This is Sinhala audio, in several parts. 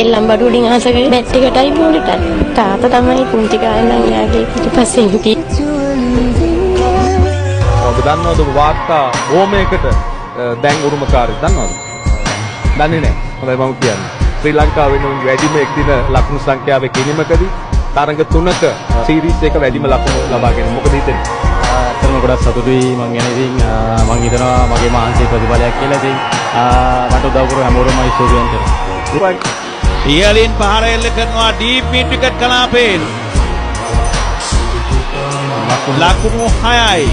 එල්ලම්බඩු වලින් ආසගේ බැට් එකටයි බෝලටයි. තාත්තා තමයි පුංචි කාලේ නම් යාගේ පිටිපස්සේ හිටියේ. ඔබ දන්නවද වාර්තා ඕමයකට දැන් උරුමකාරයෙක් දන්නවද? දන්නේ නැහැ. හොඳයි මම කියන්නේ. ශ්‍රී ලංකාව වෙනුවෙන් වැඩිම එක්දින ලකුණු සංඛ්‍යාවේ කිනීමකදී තරඟ 3ක සීරීස් එක වැඩිම ලකුණු ලබා ගැනීම. මොකද හිතෙන්නේ? ඇත්තටම ගොඩක් සතුටුයි මං ගැන. ඉතින් මං හිතනවා මගේ මහන්සියේ ප්‍රතිඵලයක් කියලා. ඉතින් මට උදව් කරු හැමෝටම ස්තුතිවන්ත වෙනවා. ඉහළින් පහර එල්ල කරනවා ඩීප් මිඩ් විකට් කලාපයෙන්. ලකුණු 6යි.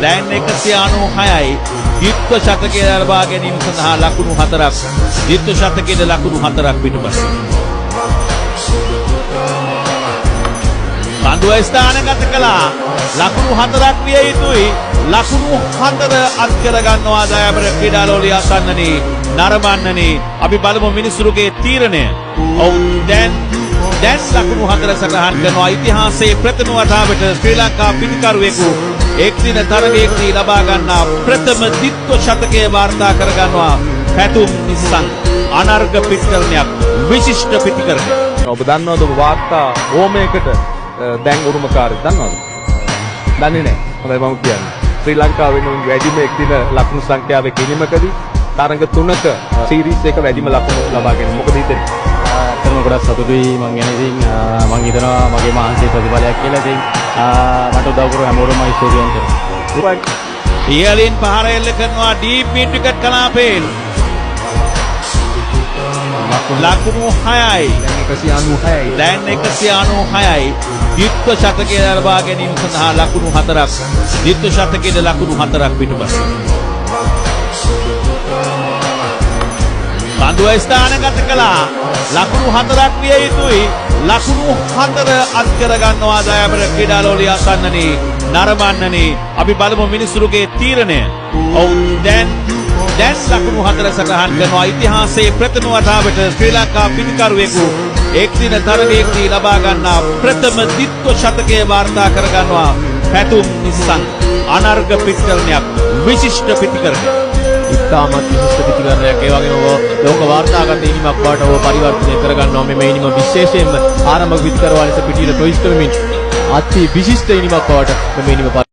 දැන් 196යි. ද්විත්ව ශතකයේ ලබා ගැනීම සඳහා ලකුණු 4ක්. ද්විත්ව ශතකයේ ලකුණු 4ක් පිටුපස. පන්දුව ස්ථානගත කළා. ලකුණු 4ක් විය යුතුයි. ලකුණු 4 අත් කර ගන්නවා දයාබර ක්‍රීඩාලෝලිය අසන්නනි නරඹන්නනි. අපි බලමු මිනිසුරුගේ තීරණය. ඔව් දැන් ලකුණු 4 සටහන් කරනවා. ඉතිහාසයේ ප්‍රථම වතාවට ශ්‍රී ලංකා පිටිකරුවෙකු එක්දින තරගයකදී ලබා ගන්නා ප්‍රථම ද්විත්ව ශතකයේ වාර්තා කර ගන්නවා පැතුම් නිසං. අනර්ග පිටිකරණයක්, විශිෂ්ට පිටිකරණයක්. ඔබ දන්නවද වාර්තා ඕමයකට දැන් උරුමකාරයෙක් දන්නවද? දන්නේ නැහැ. හොඳයි මම කියන්නේ. ශ්‍රී ලංකාව වෙනුවෙන් වැඩිම එක්දින ලකුණු සංඛ්‍යාවේ කිනීමකදී තරඟ 3ක සීරීස් එක වැඩිම ලකුණු ලබා ගැනීම. මොකද හිතෙන්නේ? ඇත්තටම ගොඩක් සතුටුයි මං ගැන. ඉතින් මං හිතනවා මගේ මහන්සියේ ප්‍රතිඵලයක් කියලා. ඉතින් මට උදව් කරු හැමෝටම ස්තුතිවන්ත වෙනවා. ඉහළින් පහර එල්ල කරනවා ඩීප් මිඩ් විකට් කලාපයෙන්. ලකුණු 6යි. දැන් 196යි. ද්විත්ව ශතකයේ ලබා ගැනීම සඳහා ලකුණු 4ක්. ද්විත්ව ශතකයේ ලකුණු 4ක් පිටුපස. පන්දුව ස්ථානගත කළා. ලකුණු 4ක් විය යුතුයි. ලකුණු 4 අත් කර ගන්නවා දයාබර ක්‍රීඩාලෝලිය අසන්නනි නරඹන්නනි. අපි බලමු මිනිසුරුගේ තීරණය. ඔව් දැන් ලකුණු 4 සටහන් කරනවා. ඉතිහාසයේ ප්‍රථම වතාවට ශ්‍රී ලංකා පිටිකරුවෙකු එක්දින තරගයකදී ලබා ගන්නා ප්‍රථම ද්විත්ව ශතකයේ වාර්තා කර ගන්නවා පැතුම් නිසං. අනර්ග පිටිකරණයක්, විශිෂ්ට පිටිකරණයක්. ඉතාමත් විශිෂ්ට පිටිකරණයක්. ඒ වගේම ලෝක වාර්තාගත ඉනිමක් බවට ඔබ පරිවර්තනය කර ගන්නවා. මේ ඉනිම විශේෂයෙන්ම ආරම්භක පිටිකරුවා ලෙස පිටියට ප්‍රවිෂ්ඨ වෙමින් අති විශිෂ්ට ඉනිමක් බවට මේ ඉනිම